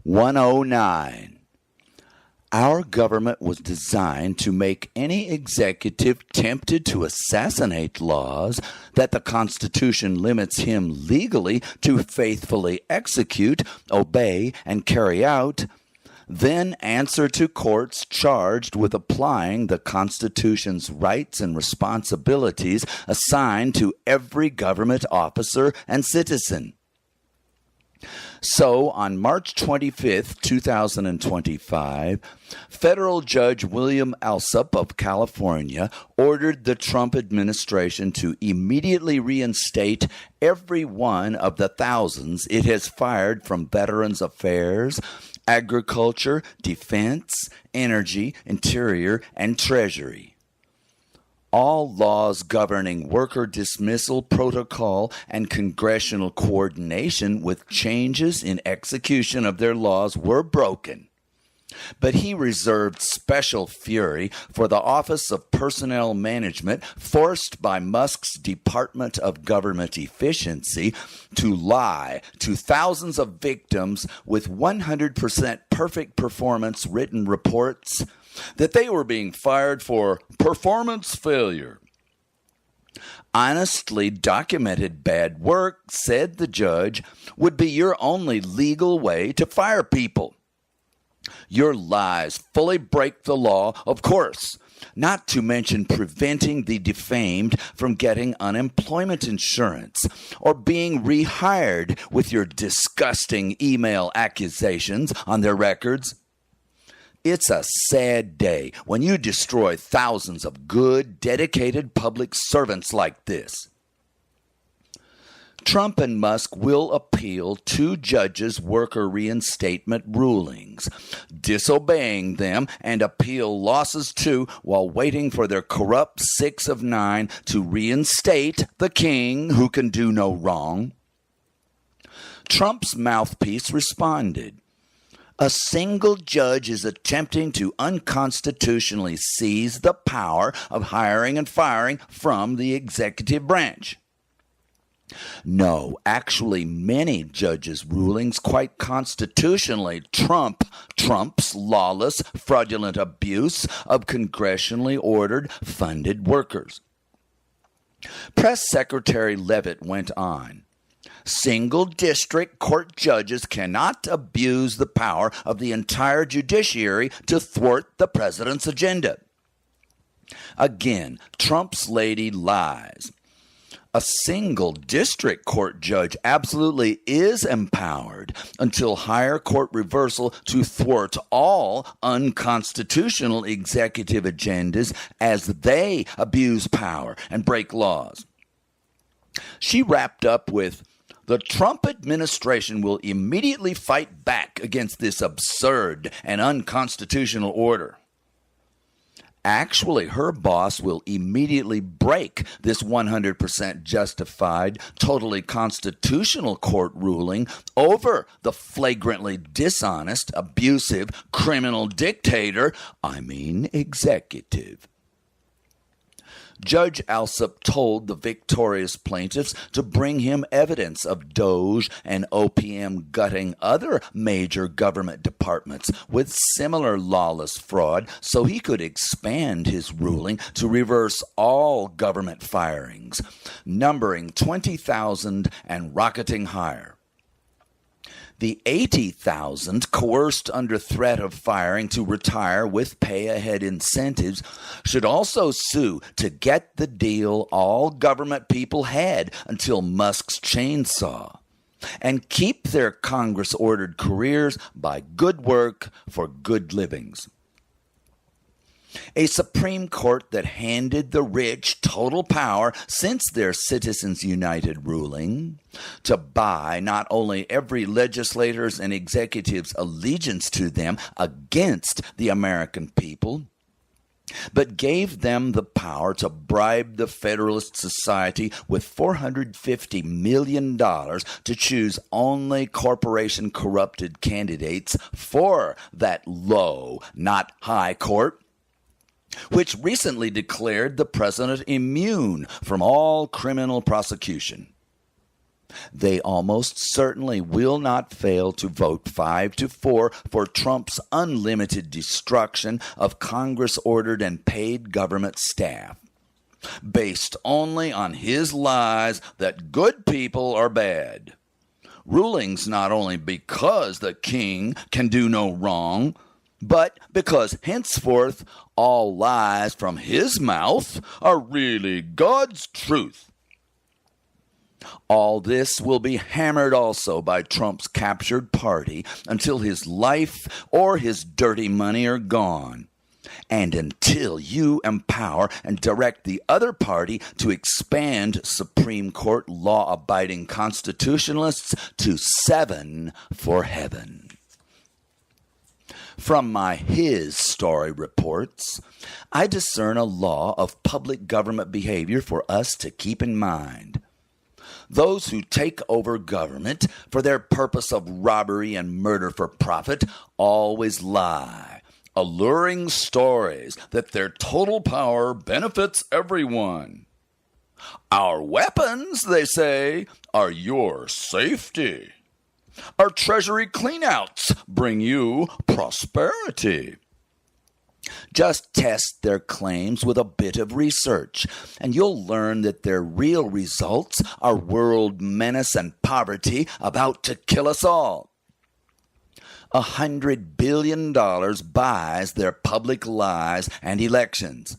109. Our government was designed to make any executive tempted to assassinate laws that the Constitution limits him legally to faithfully execute, obey, and carry out, then answer to courts charged with applying the Constitution's rights and responsibilities assigned to every government officer and citizen. So, on March 25, 2025, federal judge William Alsup of California ordered the Trump administration to immediately reinstate every one of the thousands it has fired from Veterans Affairs, Agriculture, Defense, Energy, Interior, and Treasury. All laws governing worker dismissal protocol and congressional coordination with changes in execution of their laws were broken. But he reserved special fury for the Office of Personnel Management, forced by Musk's Department of Government Efficiency to lie to thousands of victims with 100% perfect performance written reports that they were being fired for performance failure. Honestly documented bad work, said the judge, would be your only legal way to fire people. Your lies fully break the law, of course, not to mention preventing the defamed from getting unemployment insurance or being rehired with your disgusting email accusations on their records. It's a sad day when you destroy thousands of good, dedicated public servants like this. Trump and Musk will appeal two judges' worker reinstatement rulings, disobeying them and appeal losses too while waiting for their corrupt 6 of 9 to reinstate the king who can do no wrong. Trump's mouthpiece responded. A single judge is attempting to unconstitutionally seize the power of hiring and firing from the executive branch. No, actually, many judges' rulings quite constitutionally Trump's lawless, fraudulent abuse of congressionally ordered, funded workers. Press Secretary Leavitt went on. Single district court judges cannot abuse the power of the entire judiciary to thwart the president's agenda. Again, Trump's lady lies. A single district court judge absolutely is empowered until higher court reversal to thwart all unconstitutional executive agendas as they abuse power and break laws. She wrapped up with, the Trump administration will immediately fight back against this absurd and unconstitutional order. Actually, her boss will immediately break this 100% justified, totally constitutional court ruling over the flagrantly dishonest, abusive, criminal dictator, executive. Judge Alsup told the victorious plaintiffs to bring him evidence of Doge and OPM gutting other major government departments with similar lawless fraud so he could expand his ruling to reverse all government firings, numbering 20,000 and rocketing higher. The 80,000 coerced under threat of firing to retire with pay-ahead incentives should also sue to get the deal all government people had until Musk's chainsaw and keep their Congress-ordered careers by good work for good livings. A Supreme Court that handed the rich total power since their Citizens United ruling to buy not only every legislator's and executive's allegiance to them against the American people, but gave them the power to bribe the Federalist Society with $450 million to choose only corporation-corrupted candidates for that low, not high court, which recently declared the president immune from all criminal prosecution. They almost certainly will not fail to vote 5-4 for Trump's unlimited destruction of Congress-ordered and paid government staff, based only on his lies that good people are bad. Rulings not only because the king can do no wrong, but because henceforth all lies from his mouth are really God's truth. All this will be hammered also by Trump's captured party until his life or his dirty money are gone, and until you empower and direct the other party to expand Supreme Court law-abiding constitutionalists to 7 for heaven. From my His Story reports, I discern a law of public government behavior for us to keep in mind. Those who take over government for their purpose of robbery and murder for profit always lie, alluring stories that their total power benefits everyone. Our weapons, they say, are your safety. Our treasury cleanouts bring you prosperity. Just test their claims with a bit of research, and you'll learn that their real results are world menace and poverty about to kill us all. $100 billion buys their public lies and elections.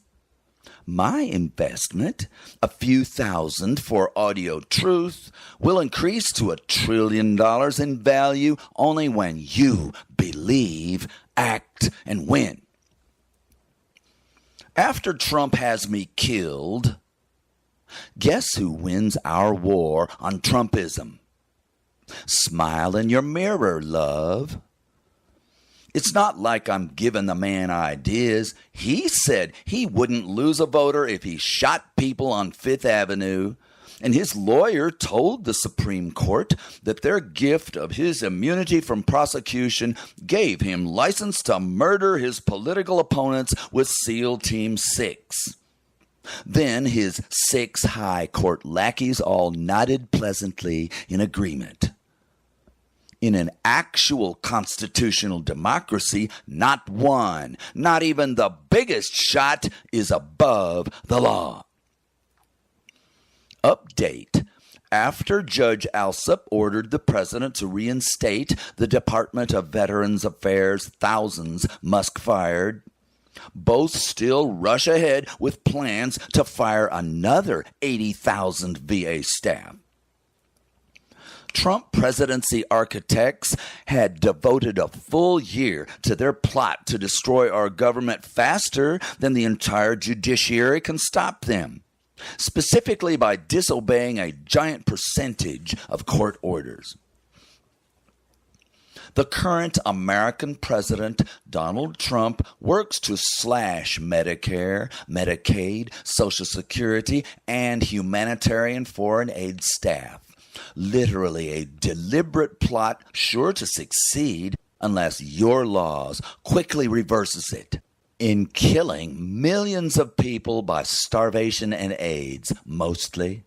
My investment, a few thousand for audio truth, will increase to $1 trillion in value only when you believe, act, and win. After Trump has me killed, guess who wins our war on Trumpism? Smile in your mirror, love. It's not like I'm giving the man ideas. He said he wouldn't lose a voter if he shot people on Fifth Avenue. And his lawyer told the Supreme Court that their gift of his immunity from prosecution gave him license to murder his political opponents with SEAL Team 6. Then his 6 high court lackeys all nodded pleasantly in agreement. In an actual constitutional democracy, not one, not even the biggest shot, is above the law. Update. After Judge Alsup ordered the president to reinstate the Department of Veterans Affairs, thousands Musk fired. Both still rush ahead with plans to fire another 80,000 VA staff. Trump presidency architects had devoted a full year to their plot to destroy our government faster than the entire judiciary can stop them, specifically by disobeying a giant percentage of court orders. The current American president, Donald Trump, works to slash Medicare, Medicaid, Social Security, and humanitarian foreign aid staff. Literally a deliberate plot sure to succeed unless your laws quickly reverses it, in killing millions of people by starvation and AIDS, mostly.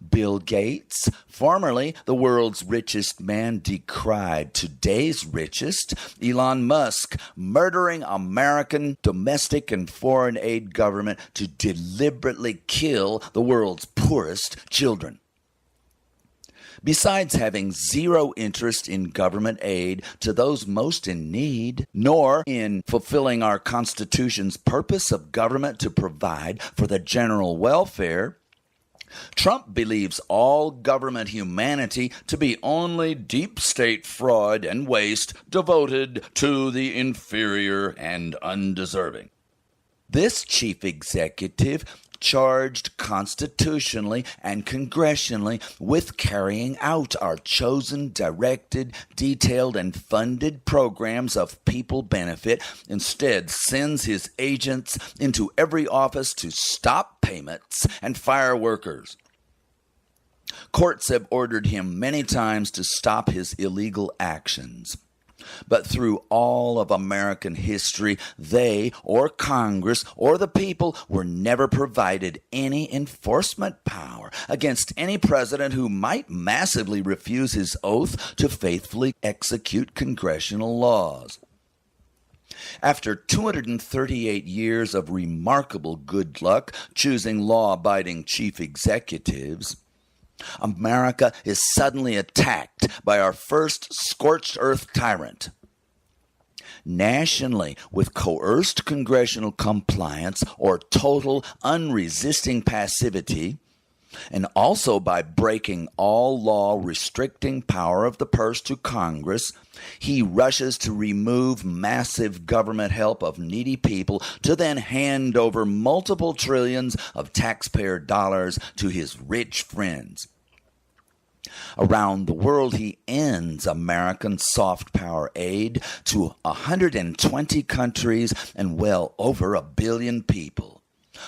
Bill Gates, formerly the world's richest man, decried today's richest, Elon Musk, murdering American domestic and foreign aid government to deliberately kill the world's poorest children. Besides having zero interest in government aid to those most in need, nor in fulfilling our Constitution's purpose of government to provide for the general welfare, Trump believes all government humanity to be only deep state fraud and waste devoted to the inferior and undeserving. This chief executive charged constitutionally and congressionally with carrying out our chosen, directed, detailed, and funded programs of people benefit, instead sends his agents into every office to stop payments and fire workers. Courts have ordered him many times to stop his illegal actions. But through all of American history, they or Congress or the people were never provided any enforcement power against any president who might massively refuse his oath to faithfully execute congressional laws. After 238 years of remarkable good luck choosing law-abiding chief executives, America is suddenly attacked by our first scorched earth tyrant. Nationally, with coerced congressional compliance or total unresisting passivity, and also by breaking all law restricting power of the purse to Congress, he rushes to remove massive government help of needy people to then hand over multiple trillions of taxpayer dollars to his rich friends. Around the world, he ends American soft power aid to 120 countries and well over 1 billion people,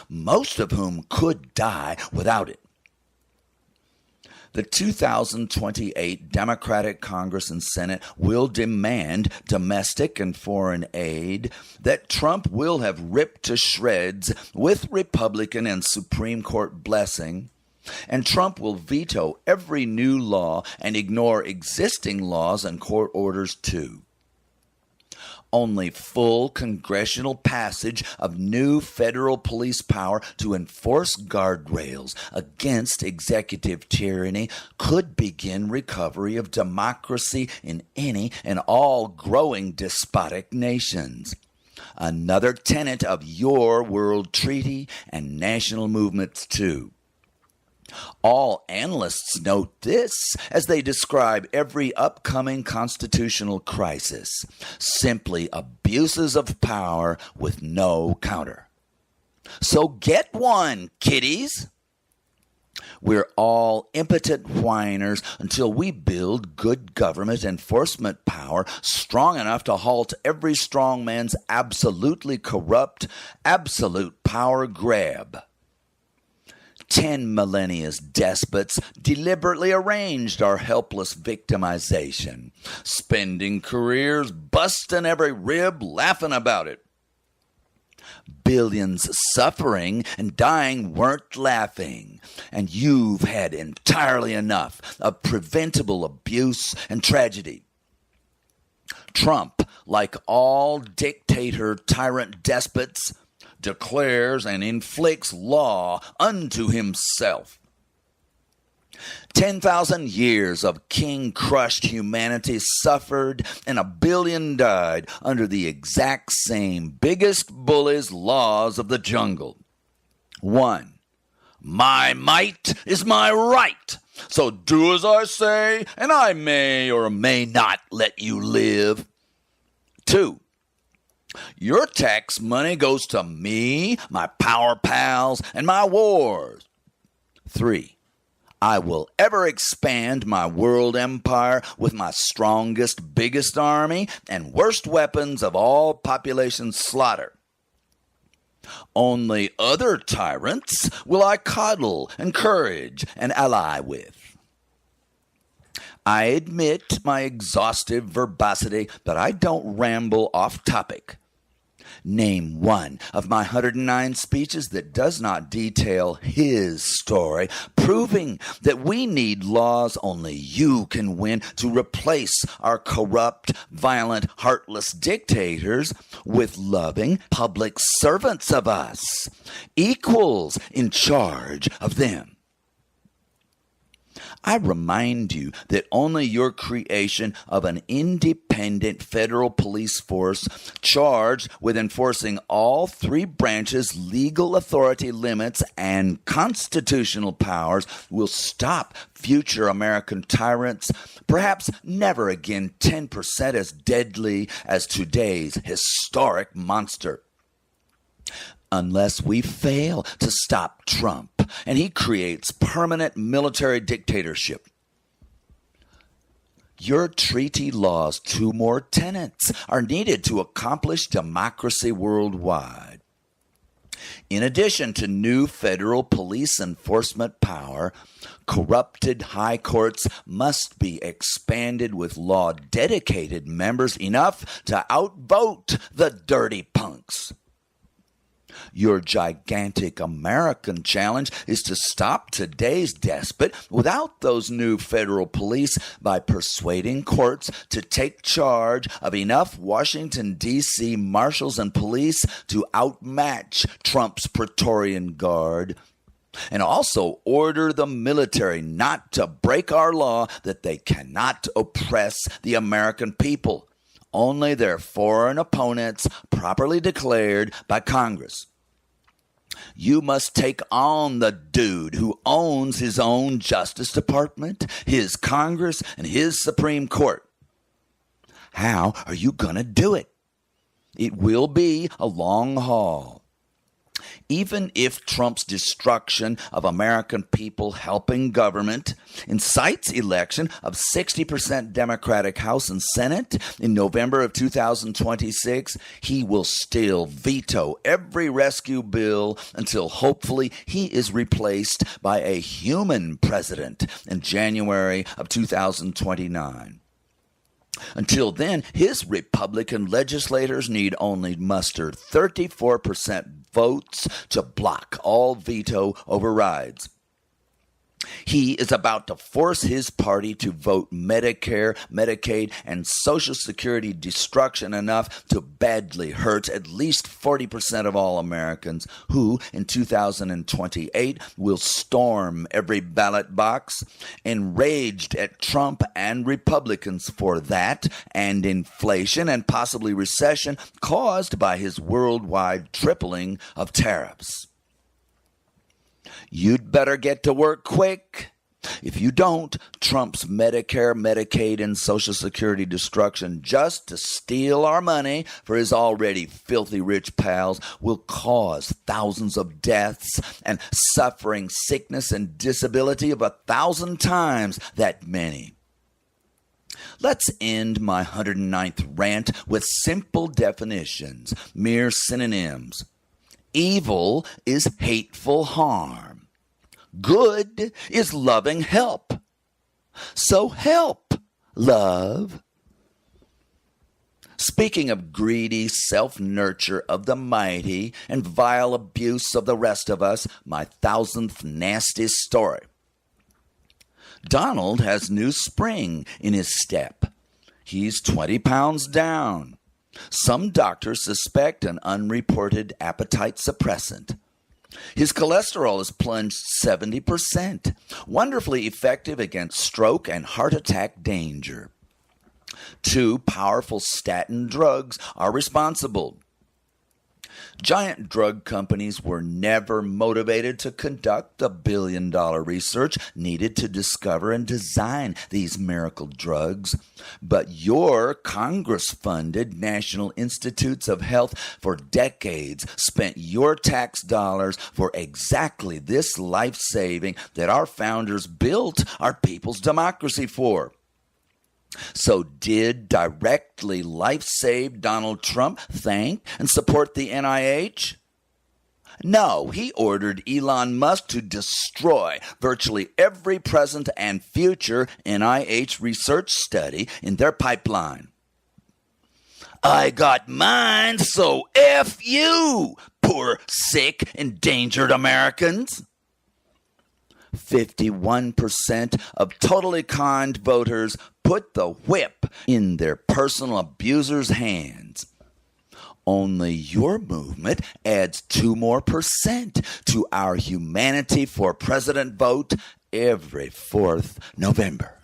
most of whom could die without it. The 2028 Democratic Congress and Senate will demand domestic and foreign aid that Trump will have ripped to shreds with Republican and Supreme Court blessing, and Trump will veto every new law and ignore existing laws and court orders too. Only full congressional passage of new federal police power to enforce guardrails against executive tyranny could begin recovery of democracy in any and all growing despotic nations. Another tenet of your world treaty and national movements too. All analysts note this as they describe every upcoming constitutional crisis, simply abuses of power with no counter. So get one, kiddies! We're all impotent whiners until we build good government enforcement power strong enough to halt every strongman's absolutely corrupt, absolute power grab. 10 millennia's despots deliberately arranged our helpless victimization, spending careers busting every rib, laughing about it. Billions suffering and dying weren't laughing, and you've had entirely enough of preventable abuse and tragedy. Trump, like all dictator tyrant despots, declares and inflicts law unto himself. 10,000 years of king-crushed humanity suffered and 1 billion died under the exact same biggest bully's laws of the jungle. 1. My might is my right, so do as I say, and I may or may not let you live. 2. Your tax money goes to me, my power pals, and my wars. 3. I will ever expand my world empire with my strongest, biggest army and worst weapons of all population slaughter. Only other tyrants will I coddle, encourage, and ally with. I admit my exhaustive verbosity, but I don't ramble off topic. Name one of my 109 speeches that does not detail his story, proving that we need laws only you can win to replace our corrupt, violent, heartless dictators with loving public servants of us, equals in charge of them. I remind you that only your creation of an independent federal police force charged with enforcing all 3 branches' legal authority limits and constitutional powers will stop future American tyrants, perhaps never again 10% as deadly as today's historic monster. Unless we fail to stop Trump and he creates permanent military dictatorship. Your treaty law's 2 more tenets are needed to accomplish democracy worldwide. In addition to new federal police enforcement power, corrupted high courts must be expanded with law-dedicated members enough to outvote the dirty punks. Your gigantic American challenge is to stop today's despot without those new federal police by persuading courts to take charge of enough Washington, D.C. marshals and police to outmatch Trump's Praetorian Guard, and also order the military not to break our law that they cannot oppress the American people. Only their foreign opponents properly declared by Congress. You must take on the dude who owns his own Justice Department, his Congress, and his Supreme Court. How are you going to do it? It will be a long haul. Even if Trump's destruction of American people helping government incites election of 60% Democratic House and Senate in November of 2026, he will still veto every rescue bill until hopefully he is replaced by a human president in January of 2029. Until then, his Republican legislators need only muster 34% votes to block all veto overrides. He is about to force his party to vote Medicare, Medicaid, and Social Security destruction enough to badly hurt at least 40% of all Americans who, in 2028, will storm every ballot box, enraged at Trump and Republicans for that and inflation and possibly recession caused by his worldwide tripling of tariffs. You'd better get to work quick. If you don't, Trump's Medicare, Medicaid, and Social Security destruction just to steal our money for his already filthy rich pals will cause thousands of deaths and suffering, sickness, and disability of 1,000 times that many. Let's end my 109th rant with simple definitions, mere synonyms. Evil is hateful harm. Good is loving help. So help, love. Speaking of greedy self-nurture of the mighty and vile abuse of the rest of us, my 1,000th nasty story. Donald has new spring in his step. He's 20 pounds down. Some doctors suspect an unreported appetite suppressant. His cholesterol has plunged 70%, wonderfully effective against stroke and heart attack danger. 2 powerful statin drugs are responsible. Giant drug companies were never motivated to conduct the billion-dollar research needed to discover and design these miracle drugs. But your Congress-funded National Institutes of Health for decades spent your tax dollars for exactly this life-saving that our founders built our people's democracy for. So did directly life-save Donald Trump thank and support the NIH? No, he ordered Elon Musk to destroy virtually every present and future NIH research study in their pipeline. I got mine, so F you, poor, sick, endangered Americans. 51% of totally conned voters put the whip in their personal abusers' hands. Only your movement adds 2 more percent to our Humanity for President vote every 4th November.